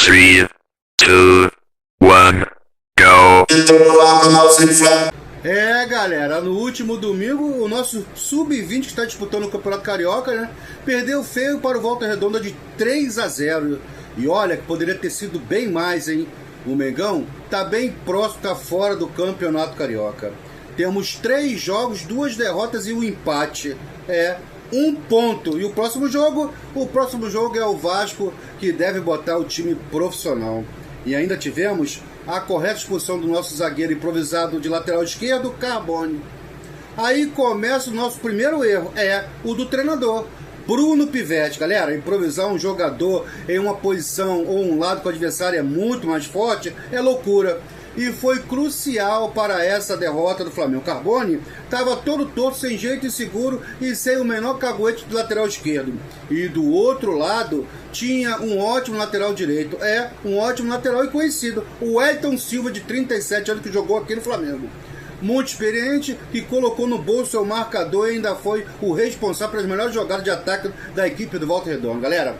3, 2, 1, go. Galera, no último domingo o nosso Sub-20 que está disputando o Campeonato Carioca, né, perdeu feio para o Volta Redonda de 3-0. E olha que poderia ter sido bem mais, hein? O Mengão tá bem próximo, tá fora do Campeonato Carioca. Temos 3 jogos, 2 derrotas e um empate. Um ponto. E o próximo jogo é o Vasco, que deve botar o time profissional. E ainda tivemos a correta expulsão do nosso zagueiro improvisado de lateral esquerdo, Carbone. Aí começa o nosso primeiro erro, o do treinador, Bruno Pivetti. Galera, improvisar um jogador em uma posição ou um lado que o adversário é muito mais forte é loucura. E foi crucial para essa derrota do Flamengo. Carbone estava todo torto, sem jeito e seguro e sem o menor caguete do lateral esquerdo. E do outro lado tinha um ótimo lateral direito. Um ótimo lateral e conhecido. O Elton Silva, de 37 anos, que jogou aqui no Flamengo. Muito experiente, que colocou no bolso seu marcador e ainda foi o responsável pelas melhores jogadas de ataque da equipe do Volta Redonda. Galera,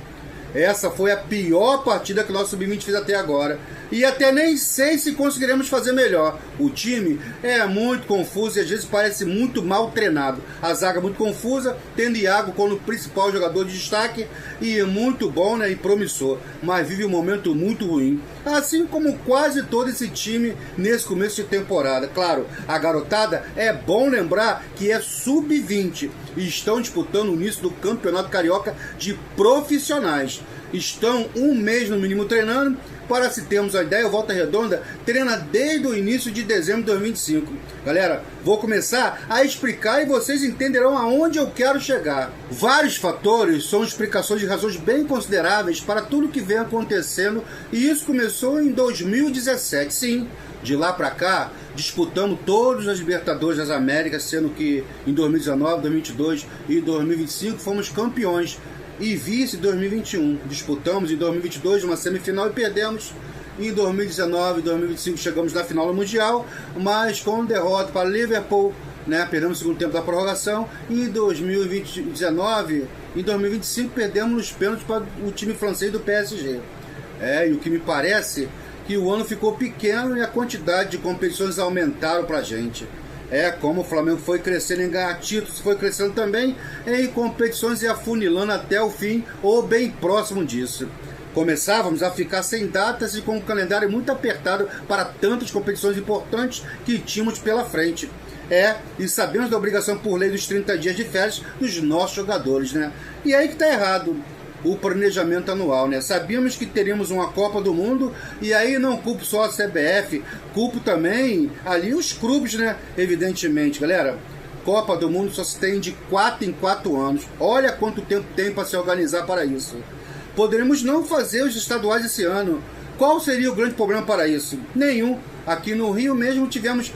essa foi a pior partida que o nosso Sub-20 fez até agora. E até nem sei se conseguiremos fazer melhor. O time é muito confuso e às vezes parece muito mal treinado. A zaga é muito confusa, tendo Iago como principal jogador de destaque e muito bom, né, e promissor, mas vive um momento muito ruim. Assim como quase todo esse time nesse começo de temporada. Claro, a garotada, é bom lembrar que é Sub-20 e estão disputando o início do Campeonato Carioca de profissionais. Estão um mês no mínimo treinando. Para se termos a ideia, o Volta Redonda treina desde o início de dezembro de 2025. Galera, vou começar a explicar e vocês entenderão aonde eu quero chegar. Vários fatores são explicações de razões bem consideráveis para tudo que vem acontecendo, e isso começou em 2017. Sim, de lá para cá, disputamos todas as Libertadores das Américas, sendo que em 2019, 2022 e 2025 fomos campeões. E vice em 2021. Disputamos em 2022 uma semifinal e perdemos. Em 2019 e 2025 chegamos na final do Mundial, mas com derrota para Liverpool, né? Perdemos o segundo tempo da prorrogação. E em 2019 e 2025 perdemos nos pênaltis para o time francês do PSG. E o que me parece que o ano ficou pequeno e a quantidade de competições aumentaram para a gente. Como o Flamengo foi crescendo em ganhar títulos, foi crescendo também em competições e afunilando até o fim, ou bem próximo disso. Começávamos a ficar sem datas e com um calendário muito apertado para tantas competições importantes que tínhamos pela frente. E sabemos da obrigação por lei dos 30 dias de férias dos nossos jogadores, né? E aí que tá errado o planejamento anual, né? Sabíamos que teríamos uma Copa do Mundo e aí não culpo só a CBF, culpo também ali os clubes, né? Evidentemente, galera, Copa do Mundo só se tem de 4 em 4 anos. Olha quanto tempo tem para se organizar para isso. Poderíamos não fazer os estaduais esse ano. Qual seria o grande problema para isso? Nenhum. Aqui no Rio mesmo tivemos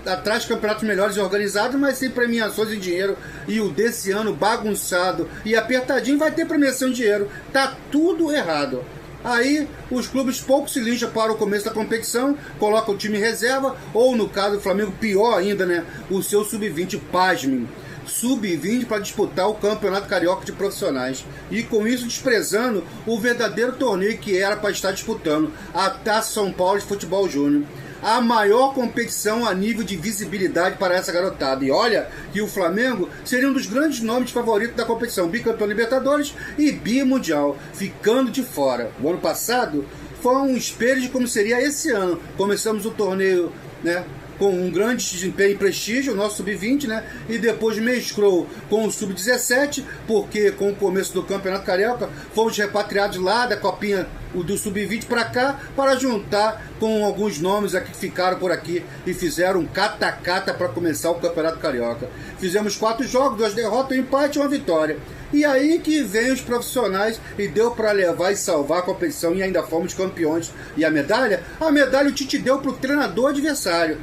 atrás campeonatos melhores e organizados, mas sem premiações em dinheiro. E o desse ano bagunçado e apertadinho vai ter premiação em dinheiro. Tá tudo errado. Aí os clubes pouco se lixam para o começo da competição, colocam o time em reserva, ou no caso do Flamengo, pior ainda, né? O seu Sub-20, pasmem. Sub-20 para disputar o Campeonato Carioca de Profissionais. E com isso desprezando o verdadeiro torneio que era para estar disputando, a Taça São Paulo de Futebol Júnior. A maior competição a nível de visibilidade para essa garotada. E olha que o Flamengo seria um dos grandes nomes favoritos da competição, bicampeão Libertadores e bimundial, ficando de fora. O ano passado foi um espelho de como seria esse ano. Começamos o torneio, né, com um grande desempenho e prestígio, o nosso Sub-20, né? E depois mesclou com o Sub-17, porque com o começo do Campeonato Carioca, fomos repatriados lá da Copinha do Sub-20 para cá, para juntar com alguns nomes aqui que ficaram por aqui e fizeram um cata-cata para começar o Campeonato Carioca. Fizemos 4 jogos, 2 derrotas, um empate e uma vitória. E aí que vem os profissionais e deu para levar e salvar a competição e ainda fomos campeões. E a medalha? A medalha o Tite deu para o treinador adversário.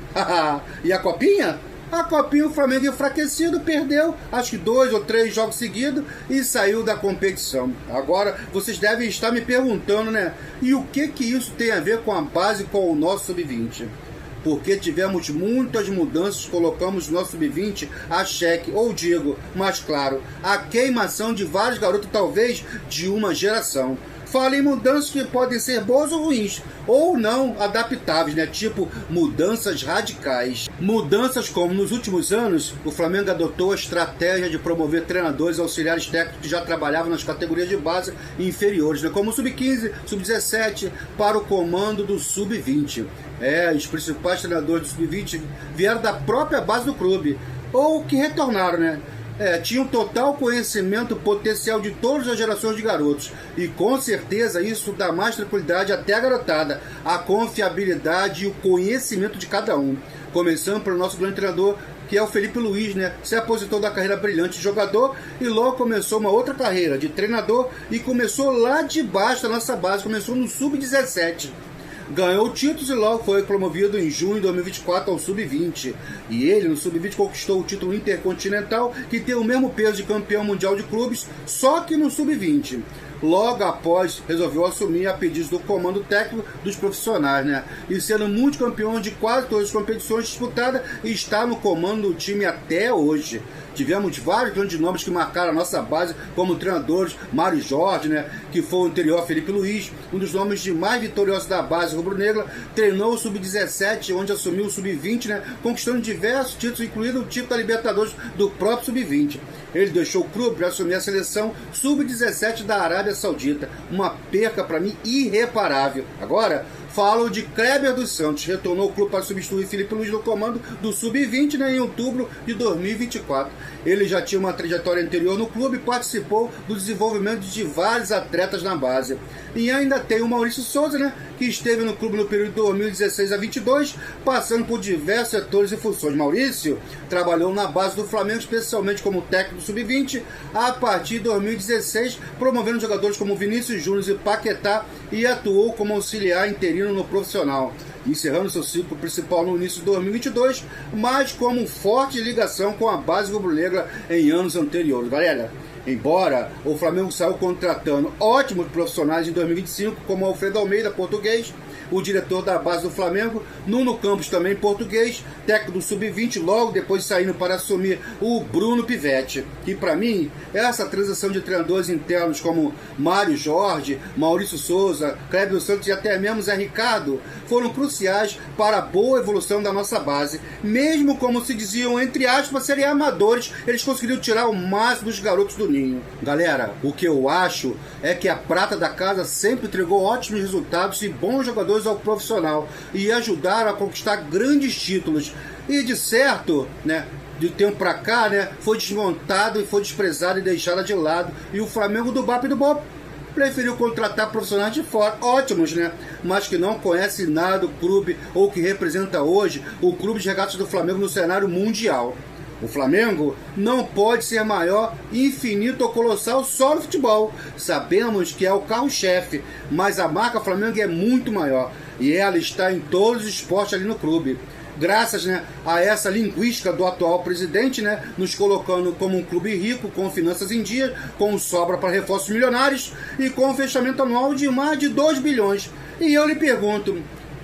E a copinha? A copinha o Flamengo enfraquecido, perdeu acho que 2 ou 3 jogos seguidos e saiu da competição. Agora vocês devem estar me perguntando, né? E o que isso tem a ver com a base, com o nosso Sub-20? Porque tivemos muitas mudanças, colocamos o nosso Sub-20 a xeque, ou digo, mais claro, a queimação de vários garotos, talvez de uma geração. fala em mudanças que podem ser boas ou ruins, ou não adaptáveis, né? Tipo mudanças radicais. Mudanças como nos últimos anos, o Flamengo adotou a estratégia de promover treinadores e auxiliares técnicos que já trabalhavam nas categorias de base inferiores, né? Como o Sub-15, Sub-17, para o comando do Sub-20. Os principais treinadores do Sub-20 vieram da própria base do clube, ou que retornaram, né? Tinham total conhecimento potencial de todas as gerações de garotos. E com certeza isso dá mais tranquilidade até a garotada, a confiabilidade e o conhecimento de cada um. Começando pelo nosso grande treinador, que é o Felipe Luiz, né? Se aposentou da carreira brilhante de jogador e logo começou uma outra carreira de treinador e começou lá de baixo da nossa base, começou no Sub-17. Ganhou títulos e logo foi promovido em junho de 2024 ao Sub-20. E ele, no Sub-20, conquistou o título intercontinental, que tem o mesmo peso de campeão mundial de clubes, só que no Sub-20. Logo após, resolveu assumir a pedido do comando técnico dos profissionais, né? E sendo multicampeão de quase todas as competições disputadas, e está no comando do time até hoje. Tivemos vários grandes nomes que marcaram a nossa base como treinadores, Mário Jorge, né, que foi o anterior Felipe Luiz, um dos nomes de mais vitoriosos da base rubro-negra, treinou o Sub-17, onde assumiu o Sub-20, né, conquistando diversos títulos, incluindo o título da Libertadores do próprio Sub-20. Ele deixou o clube para assumir a seleção Sub-17 da Arábia Saudita, uma perca para mim irreparável. Agora, falo de Kleber dos Santos, retornou ao clube para substituir Felipe Luiz no comando do Sub-20, né, em outubro de 2024. Ele já tinha uma trajetória anterior no clube e participou do desenvolvimento de vários atletas na base. E ainda tem o Maurício Souza, né, que esteve no clube no período de 2016 a 22, passando por diversos setores e funções. Maurício trabalhou na base do Flamengo, especialmente como técnico do Sub-20, a partir de 2016, promovendo jogadores como Vinícius Júnior e Paquetá, e atuou como auxiliar interino no profissional, encerrando seu ciclo principal no início de 2022, mas como forte ligação com a base rubro-negra em anos anteriores. Galera, embora o Flamengo saiu contratando ótimos profissionais em 2025, como Alfredo Almeida, português, o diretor da base do Flamengo, Nuno Campos, também português, técnico do Sub-20, logo depois saindo para assumir o Bruno Pivetti. E para mim, essa transição de treinadores internos como Mário Jorge, Maurício Souza, Kleber dos Santos e até mesmo Zé Ricardo foram cruciais para a boa evolução da nossa base. Mesmo como se diziam, entre aspas, serem amadores, eles conseguiram tirar o máximo dos garotos do ninho. Galera, o que eu acho é que a prata da casa sempre entregou ótimos resultados e bons jogadores ao profissional e ajudaram a conquistar grandes títulos. E de certo, né, de tempo pra cá, né, foi desmontado e foi desprezado e deixado de lado. E o Flamengo do BAP e do BOP preferiu contratar profissionais de fora, ótimos, né, mas que não conhecem nada do clube ou que representa hoje o clube de regatas do Flamengo no cenário mundial. O Flamengo não pode ser maior, infinito ou colossal só no futebol. Sabemos que é o carro-chefe, mas a marca Flamengo é muito maior e ela está em todos os esportes ali no clube. Graças, né, a essa linguística do atual presidente, né, nos colocando como um clube rico, com finanças em dia, com sobra para reforços milionários e com um fechamento anual de mais de 2 bilhões. E eu lhe pergunto,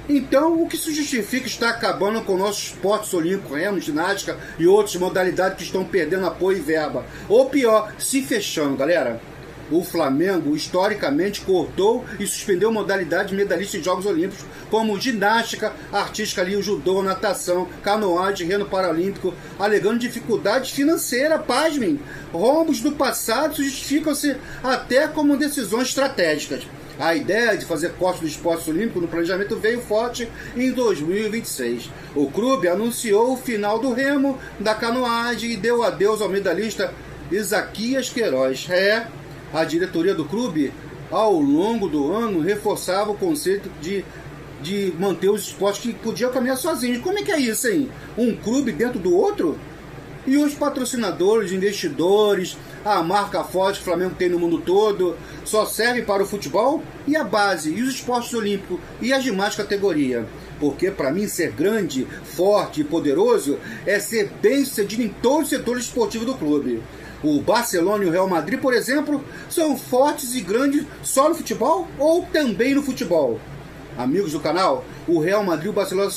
então, o que se justifica estar acabando com nossos esportes olímpicos, remo, ginástica e outras modalidades que estão perdendo apoio e verba? Ou pior, se fechando, galera? O Flamengo, historicamente, cortou e suspendeu modalidades medalhistas de Jogos Olímpicos, como ginástica artística, ali, o judô, natação, canoagem, remo paralímpico, alegando dificuldades financeiras, pasmem. Rombos do passado justificam-se até como decisões estratégicas. A ideia de fazer corte do esporte olímpico no planejamento veio forte em 2026. O clube anunciou o final do remo, da canoagem e deu adeus ao medalhista Isaquias Queiroz. A diretoria do clube, ao longo do ano, reforçava o conceito de manter os esportes que podiam caminhar sozinhos. Como é que é isso, hein? Um clube dentro do outro? E os patrocinadores, investidores, a marca forte que o Flamengo tem no mundo todo, só serve para o futebol? E a base, e os esportes olímpicos, e a ginástica categoria? Porque para mim ser grande, forte e poderoso é ser bem sucedido em todos os setores esportivos do clube. O Barcelona e o Real Madrid, por exemplo, são fortes e grandes só no futebol ou também no futebol? Amigos do canal, o Real Madrid e o Barcelona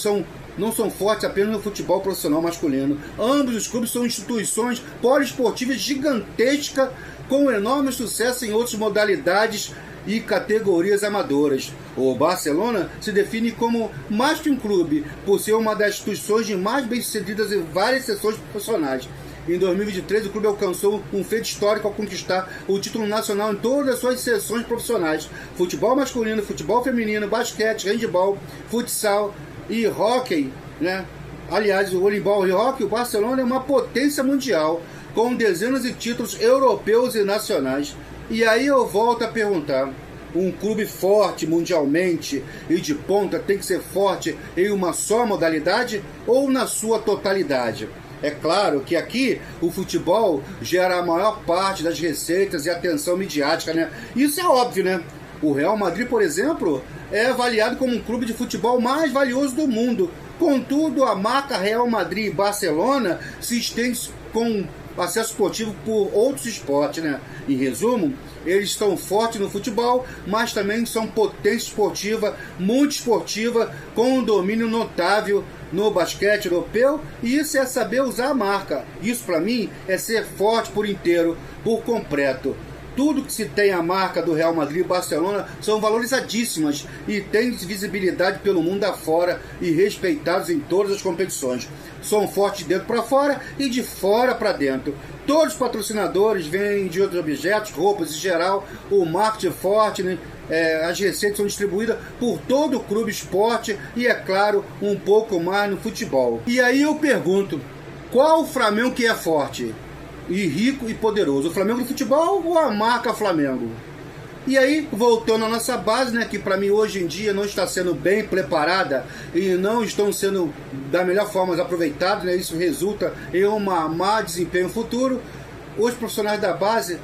não são fortes apenas no futebol profissional masculino. Ambos os clubes são instituições poliesportivas gigantescas com enorme sucesso em outras modalidades e categorias amadoras. O Barcelona se define como mais que um clube, por ser uma das instituições mais bem-sucedidas em várias seções profissionais. Em 2023, o clube alcançou um feito histórico ao conquistar o título nacional em todas as suas seções profissionais: futebol masculino, futebol feminino, basquete, handebol, futsal e hóquei, né? Aliás, o voleibol e hóquei, o Barcelona é uma potência mundial, com dezenas de títulos europeus e nacionais. E aí eu volto a perguntar: um clube forte mundialmente e de ponta tem que ser forte em uma só modalidade ou na sua totalidade? É claro que aqui o futebol gera a maior parte das receitas e atenção midiática, né? Isso é óbvio, né? O Real Madrid, por exemplo, é avaliado como um clube de futebol mais valioso do mundo. Contudo, a marca Real Madrid e Barcelona se estende com acesso esportivo por outros esportes, né? Em resumo, eles estão fortes no futebol, mas também são potência esportiva, muito esportiva, com um domínio notável no basquete europeu, e isso é saber usar a marca. Isso, para mim, é ser forte por inteiro, por completo. Tudo que se tem a marca do Real Madrid e Barcelona são valorizadíssimas e têm visibilidade pelo mundo afora e respeitados em todas as competições. São fortes de dentro para fora e de fora para dentro. Todos os patrocinadores vêm de outros objetos, roupas em geral, o marketing é forte, né? As receitas são distribuídas por todo o clube esporte e, é claro, um pouco mais no futebol. E aí eu pergunto, qual o Flamengo que é forte e rico e poderoso? O Flamengo do futebol ou a marca Flamengo? E aí, voltando à nossa base, né, que para mim hoje em dia não está sendo bem preparada e não estão sendo da melhor forma aproveitados, né, isso resulta em um má desempenho futuro. Os profissionais da base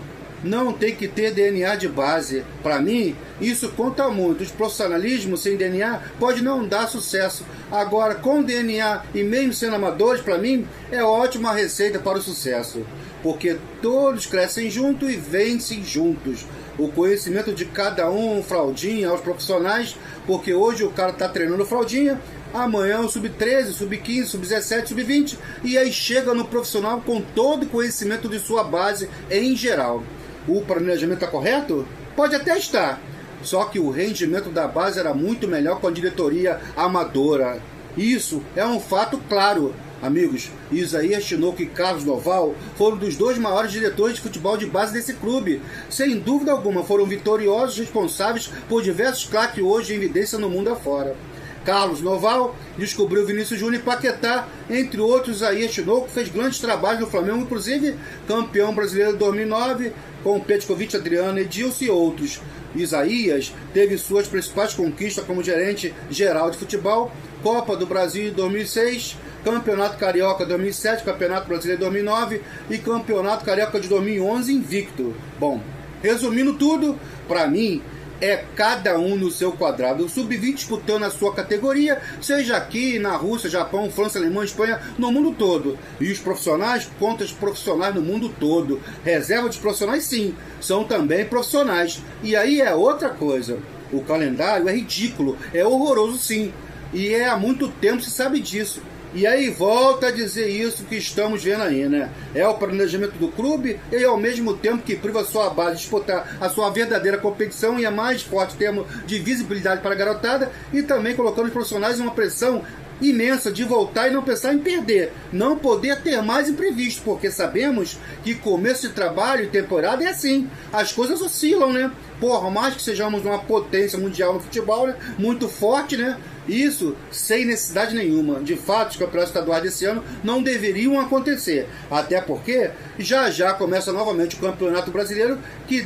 não tem que ter DNA de base. Para mim, isso conta muito. O profissionalismo sem DNA pode não dar sucesso. Agora, com DNA e mesmo sendo amadores, para mim, é ótima receita para o sucesso. Porque todos crescem juntos e vencem juntos. O conhecimento de cada um, fraldinha, aos profissionais, porque hoje o cara está treinando fraldinha, amanhã o sub-13, sub-15, sub-17, sub-20, e aí chega no profissional com todo o conhecimento de sua base em geral. O planejamento está correto? Pode até estar, só que o rendimento da base era muito melhor com a diretoria amadora. Isso é um fato claro. Amigos, Isaías Tinoco e Carlos Noval foram dos dois maiores diretores de futebol de base desse clube. Sem dúvida alguma, foram vitoriosos, responsáveis por diversos craques hoje em evidência no mundo afora. Carlos Noval descobriu Vinícius Júnior e Paquetá, entre outros. Isaías Tinoco fez grandes trabalhos no Flamengo, inclusive campeão brasileiro de 2009, com Petkovic, Adriano, Edilson e outros. Isaías teve suas principais conquistas como gerente geral de futebol: Copa do Brasil em 2006, Campeonato Carioca 2007, Campeonato Brasileiro 2009 e Campeonato Carioca de 2011 invicto. Bom, resumindo tudo, para mim, é cada um no seu quadrado. O sub-20 disputando a sua categoria, seja aqui na Rússia, Japão, França, Alemanha, Espanha, no mundo todo. E os profissionais contra os profissionais no mundo todo. Reserva de profissionais, sim, são também profissionais. E aí é outra coisa. O calendário é ridículo, é horroroso, sim. E há muito tempo se sabe disso. E aí volta a dizer isso que estamos vendo aí, né? É o planejamento do clube e ao mesmo tempo que priva a sua base de disputar a sua verdadeira competição e é mais forte em termos de visibilidade para a garotada, e também colocando os profissionais em uma pressão imensa de voltar e não pensar em perder, não poder ter mais imprevisto, porque sabemos que começo de trabalho e temporada é assim, as coisas oscilam, né? Por mais que sejamos uma potência mundial no futebol, né? Muito forte, né? Isso sem necessidade nenhuma. De fato, os campeonatos estaduais desse ano não deveriam acontecer, até porque já começa novamente o Campeonato Brasileiro, que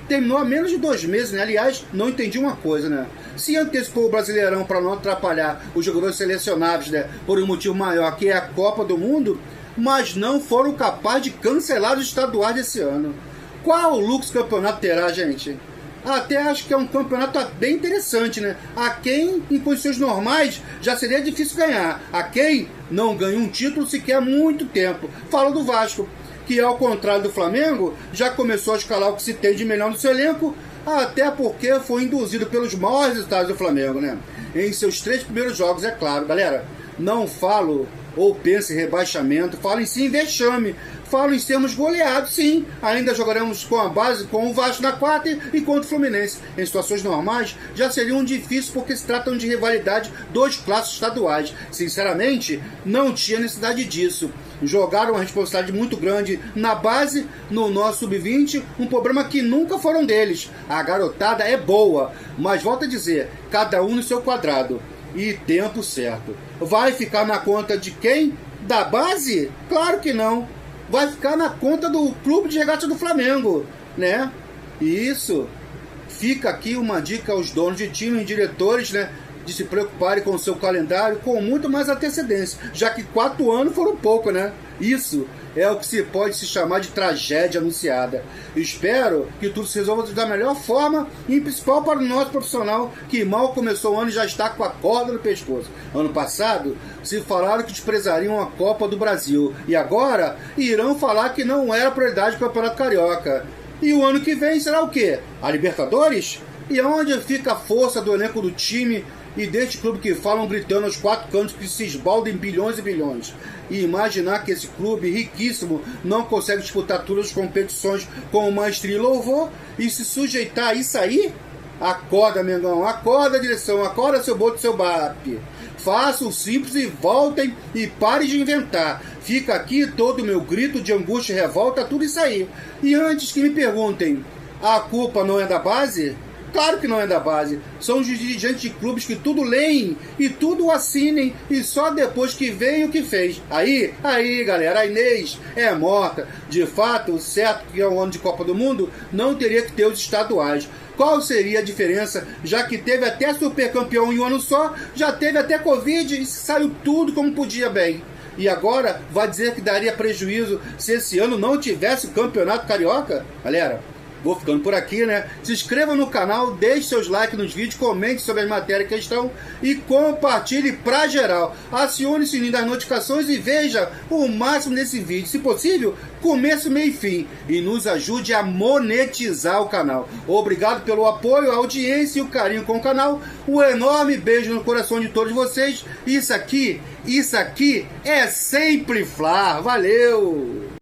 terminou há menos de 2 meses, né? Aliás, não entendi uma coisa, né? Se antecipou o Brasileirão para não atrapalhar os jogadores selecionáveis, né, por um motivo maior, que é a Copa do Mundo, mas não foram capazes de cancelar os estaduais desse ano. Qual lucro o campeonato terá, gente? Até acho que é um campeonato bem interessante, né? A quem, em condições normais, já seria difícil ganhar. A quem não ganhou um título sequer há muito tempo. Falo do Vasco, que ao contrário do Flamengo, já começou a escalar o que se tem de melhor no seu elenco, até porque foi induzido pelos maiores resultados do Flamengo, né? Em seus 3 primeiros jogos, é claro. Galera, não falo ou pense em rebaixamento, falo em sim vexame. falo em sermos goleados, sim. Ainda jogaremos com a base com o Vasco na quarta e contra o Fluminense. Em situações normais, já seriam difíceis porque se tratam de rivalidade dos clássicos estaduais. Sinceramente, não tinha necessidade disso. Jogaram uma responsabilidade muito grande na base, no nosso sub-20, um problema que nunca foram deles. A garotada é boa, mas volto a dizer, cada um no seu quadrado. E tempo certo. Vai ficar na conta de quem? Da base? Claro que não. Vai ficar na conta do Clube de Regatas do Flamengo, né? Isso. Fica aqui uma dica aos donos de time e diretores, né? De se preocuparem com o seu calendário com muito mais antecedência, já que 4 anos foram pouco, né? Isso é o que se pode se chamar de tragédia anunciada. Espero que tudo se resolva da melhor forma e em principal para o nosso profissional que mal começou o ano e já está com a corda no pescoço. Ano passado se falaram que desprezariam a Copa do Brasil e agora irão falar que não era prioridade para o Campeonato Carioca. E o ano que vem será o quê? A Libertadores? E onde fica a força do elenco do time e deste clube que falam gritando aos 4 cantos que se esbaldem bilhões e bilhões? E imaginar que esse clube riquíssimo não consegue disputar todas as competições com maestria e louvor e se sujeitar a isso aí? Acorda, Mengão, acorda, direção, acorda, seu boto, seu BAP. Faça o simples e voltem e pare de inventar. Fica aqui todo o meu grito de angústia e revolta, tudo isso aí. E antes que me perguntem, a culpa não é da base? Claro que não é da base. São os dirigentes de clubes que tudo leem e tudo assinem e só depois que vem o que fez. Aí, galera, a Inês é morta. De fato, o certo que é um ano de Copa do Mundo não teria que ter os estaduais. Qual seria a diferença, já que teve até supercampeão em um ano só, já teve até Covid e saiu tudo como podia bem. E agora vai dizer que daria prejuízo se esse ano não tivesse o Campeonato Carioca? Galera, vou ficando por aqui, né? Se inscreva no canal, deixe seus likes nos vídeos, comente sobre as matérias em questão e compartilhe pra geral. Acione o sininho das notificações e veja o máximo desse vídeo. Se possível, começo, meio e fim. E nos ajude a monetizar o canal. Obrigado pelo apoio, a audiência e o carinho com o canal. Um enorme beijo no coração de todos vocês. Isso aqui é sempre Fla. Valeu!